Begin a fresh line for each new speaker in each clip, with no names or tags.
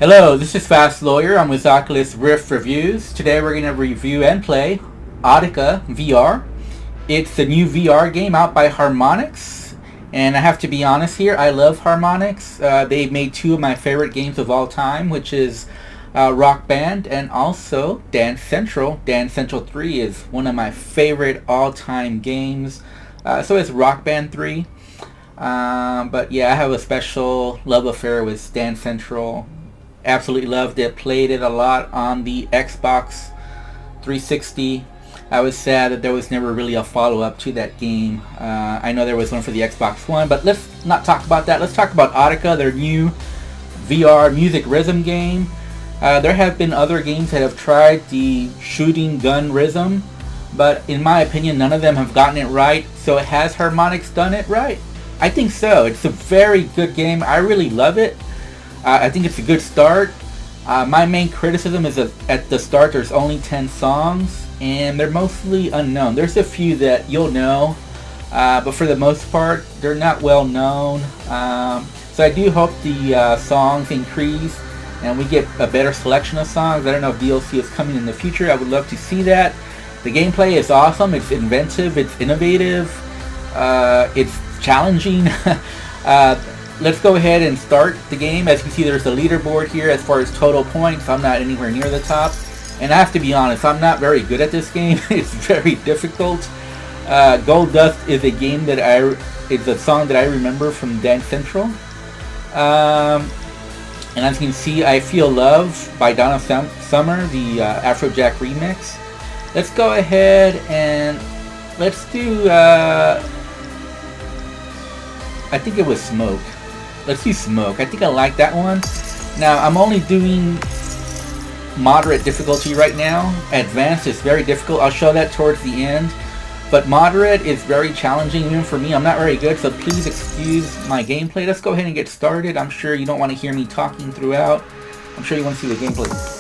Hello, this is Fast Lawyer. I'm with Oculus Rift Reviews. Today we're going to review and play Audica VR. It's the new VR game out by Harmonix. And I have to be honest here, I love Harmonix. They made two of my favorite games of all time, which is Rock Band and also Dance Central. Dance Central 3 is one of my favorite all-time games. So is Rock Band 3. But yeah, I have a special love affair with Dance Central. Absolutely loved it. Played it a lot on the Xbox 360. I was sad that there was never really a follow-up to that game. I know there was one for the Xbox One, but let's not talk about that. Let's talk about Audica, their new VR music rhythm game. There have been other games that have tried the shooting gun rhythm, but in my opinion, none of them have gotten it right. So has Harmonix done it right? I think so. It's a very good game. I really love it. I think it's a good start. My main criticism is that at the start there's only 10 songs and they're mostly unknown. There's a few that you'll know, but for the most part they're not well known. So I do hope the songs increase and we get a better selection of songs. I don't know if DLC is coming in the future. I would love to see that. The gameplay is awesome. It's inventive. It's innovative. It's challenging. Let's go ahead and start the game. As you can see, there's a leaderboard here as far as total points. I'm not anywhere near the top. And I have to be honest, I'm not very good at this game. It's very difficult. Gold Dust is a game that it's a song that I remember from Dance Central. And as you can see, I Feel Love by Donna Summer, the Afrojack remix. Let's go ahead and let's do, I think it was Smoke. Let's do Smoke. I think I like that one. Now, I'm only doing moderate difficulty right now. Advanced is very difficult. I'll show that towards the end. But moderate is very challenging even for me. I'm not very good, so please excuse my gameplay. Let's go ahead and get started. I'm sure you don't want to hear me talking throughout. I'm sure you want to see the gameplay.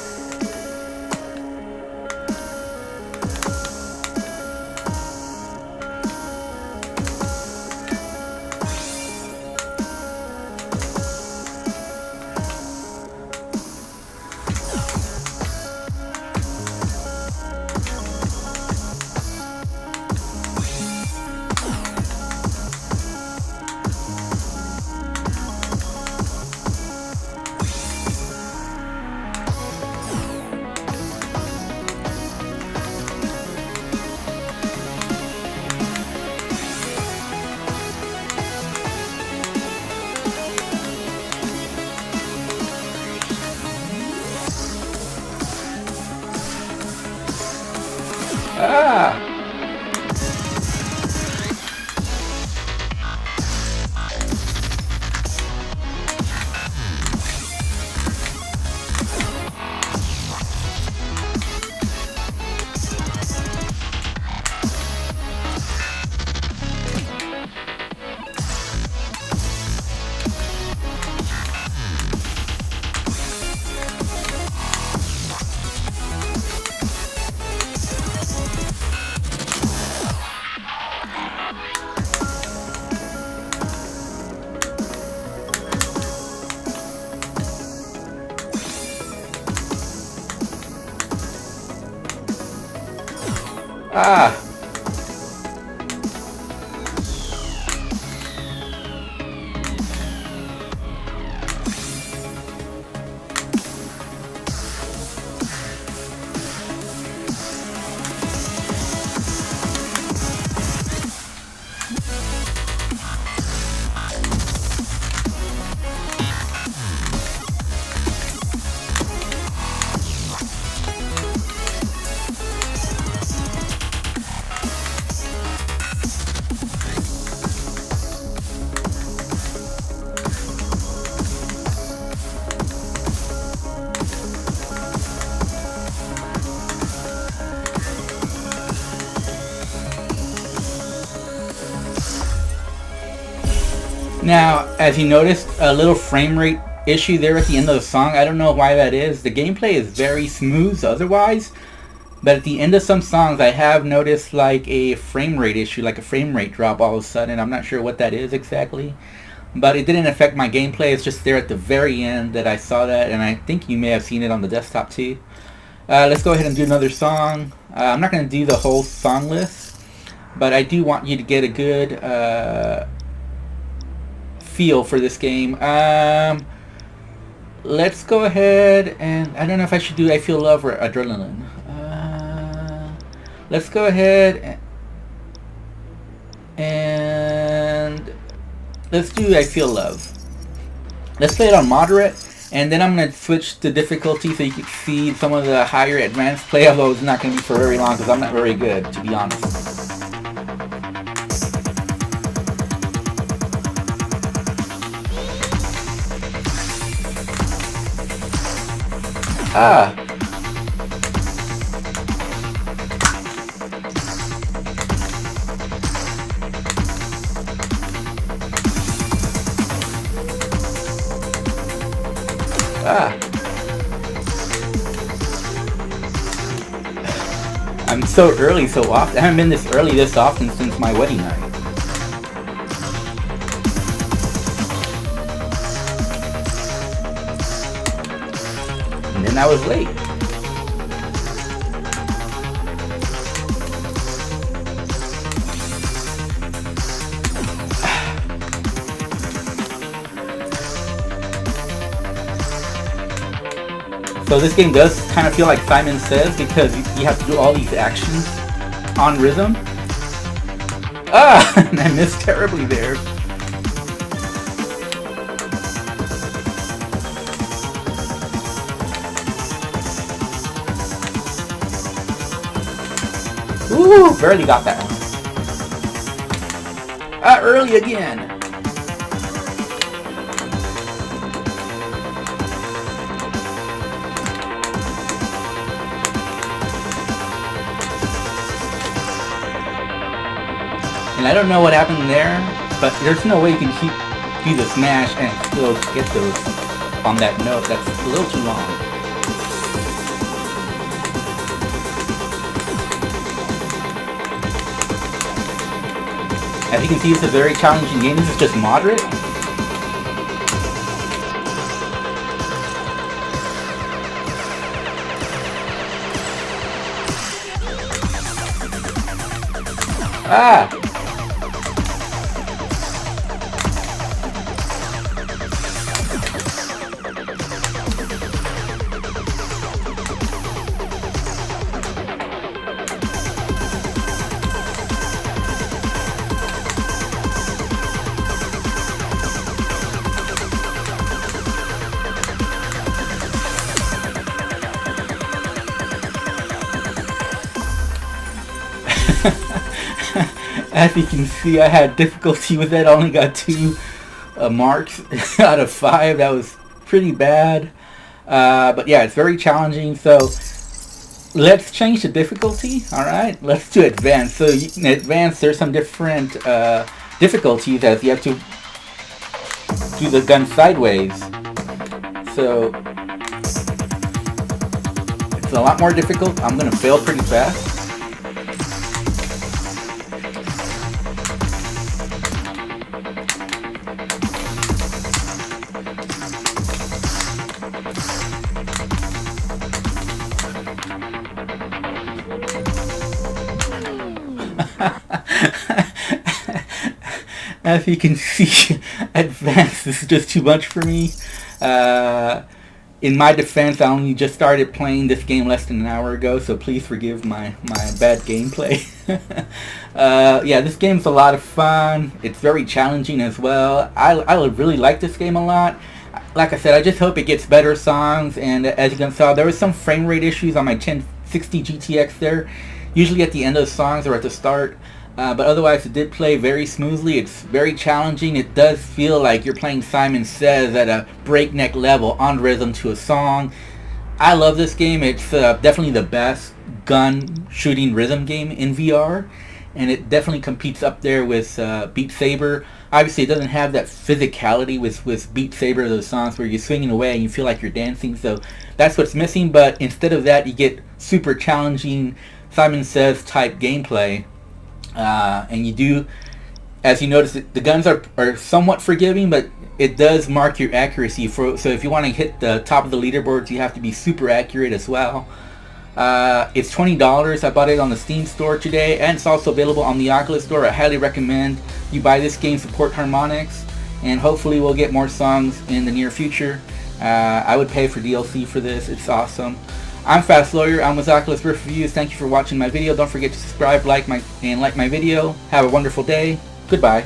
Ah! Ah! Now, as you noticed, a little frame rate issue there at the end of the song. I don't know why that is. The gameplay is very smooth otherwise, but at the end of some songs I have noticed like a frame rate issue, like a frame rate drop all of a sudden. I'm not sure what that is exactly. but it didn't affect my gameplay. It's just there at the very end that I saw that, and I think you may have seen it on the desktop too. Let's go ahead and do another song. I'm not going to do the whole song list, but I do want you to get a good feel for this game. Let's go ahead and I don't know if I should do I Feel Love or Adrenaline. Let's go ahead and let's do I Feel Love. Let's play it on moderate, and then I'm going to switch the difficulty so you can see some of the higher advanced play, although it's not going to be for very long because I'm not very good, to be honest. I'm so early so often. I haven't been this early this often since my wedding night. And then I was late. So this game does kind of feel like Simon Says because you have to do all these actions on rhythm. And I missed terribly there. Ooh, barely got that one. Early again. And I don't know what happened there, but there's no way you can do the smash and still get those on that note. That's a little too long. As you can see, it's a very challenging game. This is just moderate. As you can see, I had difficulty with that. I only got 2 marks out of 5. That was pretty bad. But yeah, it's very challenging. So let's change the difficulty. Alright, let's do advanced. So in advanced, there's some different difficulties as you have to do the gun sideways. So it's a lot more difficult. I'm going to fail pretty fast. As you can see, advanced, this is just too much for me. In my defense, I only just started playing this game less than an hour ago, so please forgive my bad gameplay. Yeah, this game's a lot of fun. It's very challenging as well. I really like this game a lot. Like I said, I just hope it gets better songs, and as you can tell, there was some frame rate issues on my 1060 GTX there, usually at the end of the songs or at the start. But otherwise, it did play very smoothly. It's very challenging. It does feel like you're playing Simon Says at a breakneck level on rhythm to a song. I love this game. It's definitely the best gun shooting rhythm game in VR. And it definitely competes up there with Beat Saber. Obviously, it doesn't have that physicality with Beat Saber, those songs where you're swinging away and you feel like you're dancing. So that's what's missing. But instead of that, you get super challenging Simon Says type gameplay. And you do As you notice, the guns are somewhat forgiving, but it does mark your accuracy. So if you want to hit the top of the leaderboards, you have to be super accurate as well. It's $20. I bought it on the Steam store today, and it's also available on the Oculus store. I highly recommend you buy this game, support Harmonix, and hopefully we'll get more songs in the near future. I would pay for DLC for this. It's awesome. I'm Fast Lawyer. I'm with Oculus Rift Reviews. Thank you for watching my video. Don't forget to subscribe, like my video. Have a wonderful day. Goodbye.